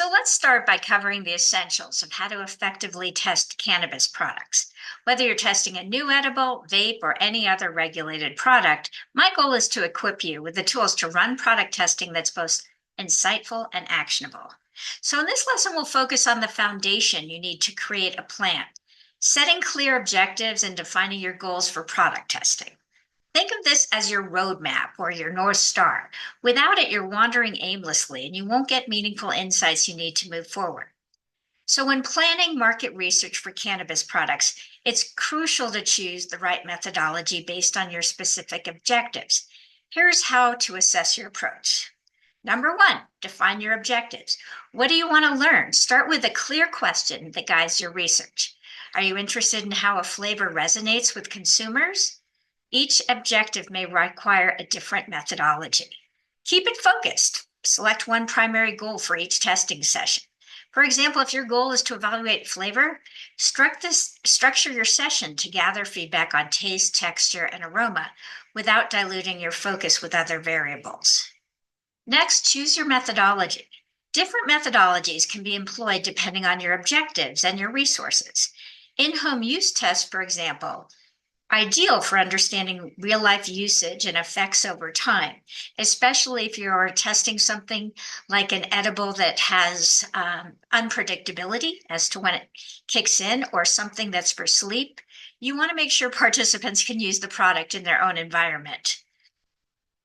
So let's start by covering the essentials of how to effectively test cannabis products. Whether you're testing a new edible, vape, or any other regulated product, my goal is to equip you with the tools to run product testing that's both insightful and actionable. So in this lesson, we'll focus on the foundation you need to create a plan, setting clear objectives and defining your goals for product testing. Think of this as your roadmap or your North Star. Without it, you're wandering aimlessly and you won't get meaningful insights you need to move forward. So, when planning market research for cannabis products, it's crucial to choose the right methodology based on your specific objectives. Here's how to assess your approach. Number one, define your objectives. What do you want to learn? Start with a clear question that guides your research. Are you interested in how a flavor resonates with consumers? Each objective may require a different methodology. Keep it focused. Select one primary goal for each testing session. For example, if your goal is to evaluate flavor, structure your session to gather feedback on taste, texture, and aroma without diluting your focus with other variables. Next, choose your methodology. Different methodologies can be employed depending on your objectives and your resources. In-home use tests, for example, ideal for understanding real-life usage and effects over time, especially if you're testing something like an edible that has unpredictability as to when it kicks in, or something that's for sleep. You want to make sure participants can use the product in their own environment.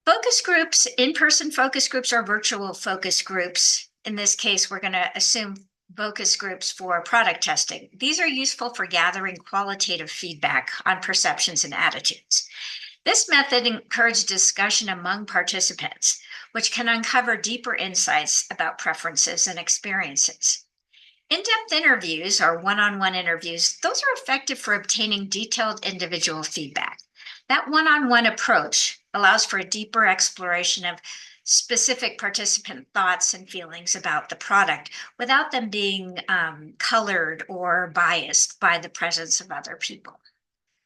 Focus groups, in-person focus groups or virtual focus groups. In this case, we're going to assume focus groups for product testing. These are useful for gathering qualitative feedback on perceptions and attitudes. This method encourages discussion among participants, which can uncover deeper insights about preferences and experiences. In-depth interviews or one-on-one interviews, those are effective for obtaining detailed individual feedback. That one-on-one approach allows for a deeper exploration of specific participant thoughts and feelings about the product without them being colored or biased by the presence of other people.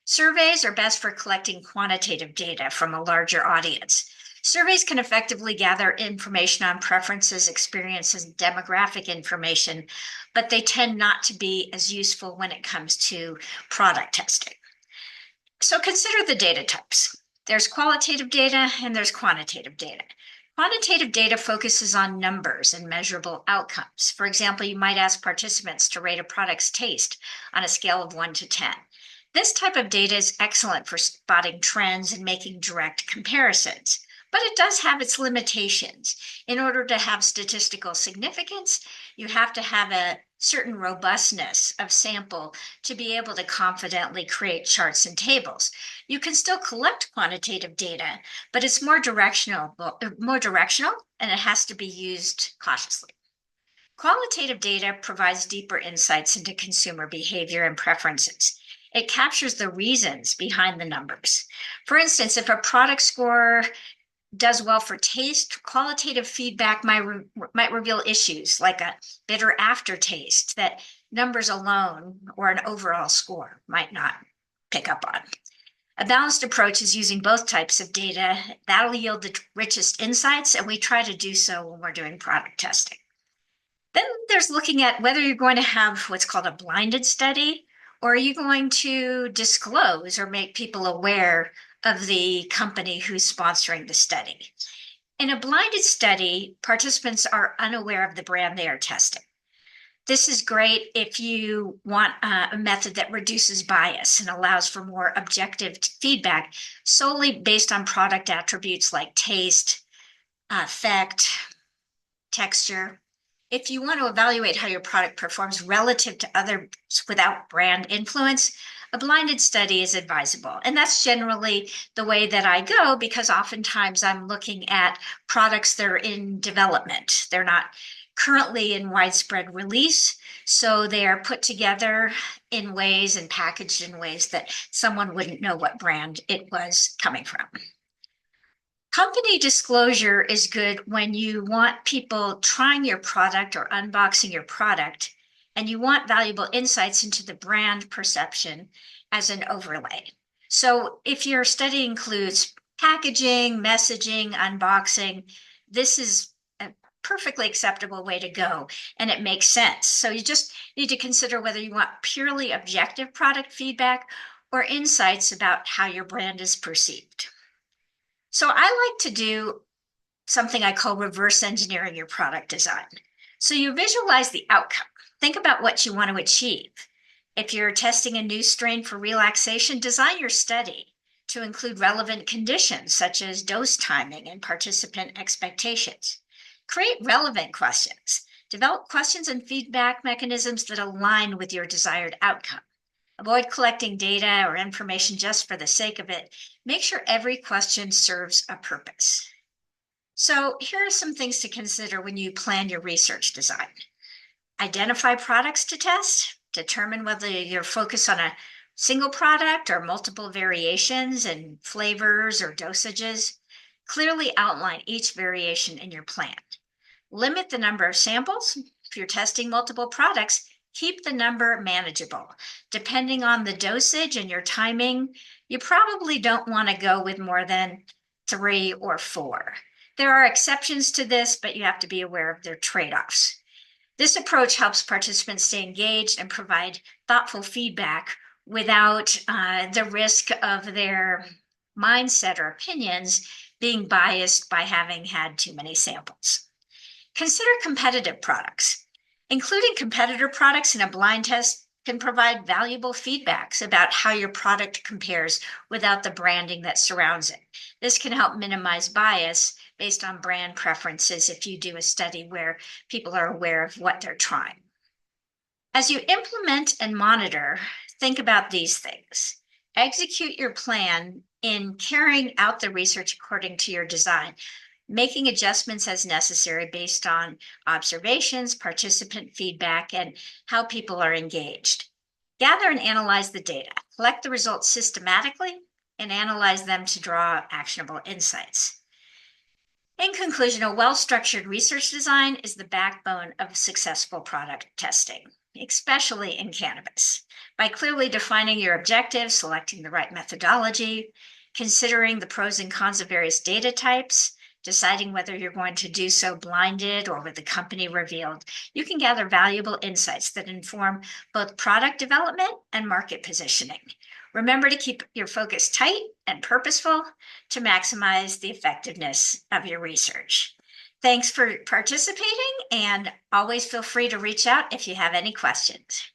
Surveys are best for collecting quantitative data from a larger audience. Surveys can effectively gather information on preferences, experiences, and demographic information, but they tend not to be as useful when it comes to product testing. So consider the data types. There's qualitative data and there's quantitative data. Quantitative data focuses on numbers and measurable outcomes. For example, you might ask participants to rate a product's taste on a scale of 1 to 10. This type of data is excellent for spotting trends and making direct comparisons, but it does have its limitations. In order to have statistical significance, you have to have a certain robustness of sample to be able to confidently create charts and tables. You can still collect quantitative data, but it's more directional, and it has to be used cautiously. Qualitative data provides deeper insights into consumer behavior and preferences. It captures the reasons behind the numbers. For instance, if a product score does well for taste, qualitative feedback might reveal issues like a bitter aftertaste that numbers alone or an overall score might not pick up on. A balanced approach is using both types of data. That'll yield the richest insights, and we try to do so when we're doing product testing. Then there's looking at whether you're going to have what's called a blinded study, or are you going to disclose or make people aware of the company who's sponsoring the study. In a blinded study, participants are unaware of the brand they are testing. This is great if you want a method that reduces bias and allows for more objective feedback solely based on product attributes like taste, effect, texture. If you want to evaluate how your product performs relative to others without brand influence, a blinded study is advisable. And that's generally the way that I go, because oftentimes I'm looking at products that are in development. They're not currently in widespread release, so they are put together in ways and packaged in ways that someone wouldn't know what brand it was coming from. Company disclosure is good when you want people trying your product or unboxing your product, and you want valuable insights into the brand perception as an overlay. So if your study includes packaging, messaging, unboxing, this is perfectly acceptable way to go, and it makes sense. So you just need to consider whether you want purely objective product feedback or insights about how your brand is perceived. So I like to do something I call reverse engineering your product design. So you visualize the outcome. Think about what you want to achieve. If you're testing a new strain for relaxation, design your study to include relevant conditions such as dose timing and participant expectations. Create relevant questions. Develop questions and feedback mechanisms that align with your desired outcome. Avoid collecting data or information just for the sake of it. Make sure every question serves a purpose. So here are some things to consider when you plan your research design. Identify products to test, determine whether you're focused on a single product or multiple variations in flavors or dosages. Clearly outline each variation in your plan. Limit the number of samples. If you're testing multiple products, keep the number manageable. Depending on the dosage and your timing, you probably don't want to go with more than 3 or 4. There are exceptions to this, but you have to be aware of their trade-offs. This approach helps participants stay engaged and provide thoughtful feedback without the risk of their mindset or opinions being biased by having had too many samples. Consider competitive products. Including competitor products in a blind test can provide valuable feedbacks about how your product compares without the branding that surrounds it. This can help minimize bias based on brand preferences if you do a study where people are aware of what they're trying. As you implement and monitor, think about these things. Execute your plan in carrying out the research according to your design, making adjustments as necessary based on observations, participant feedback, and how people are engaged. Gather and analyze the data. Collect the results systematically and analyze them to draw actionable insights. In conclusion, a well-structured research design is the backbone of successful product testing, especially in cannabis. By clearly defining your objectives, selecting the right methodology, considering the pros and cons of various data types, deciding whether you're going to do so blinded or with the company revealed, you can gather valuable insights that inform both product development and market positioning. Remember to keep your focus tight and purposeful to maximize the effectiveness of your research. Thanks for participating, and always feel free to reach out if you have any questions.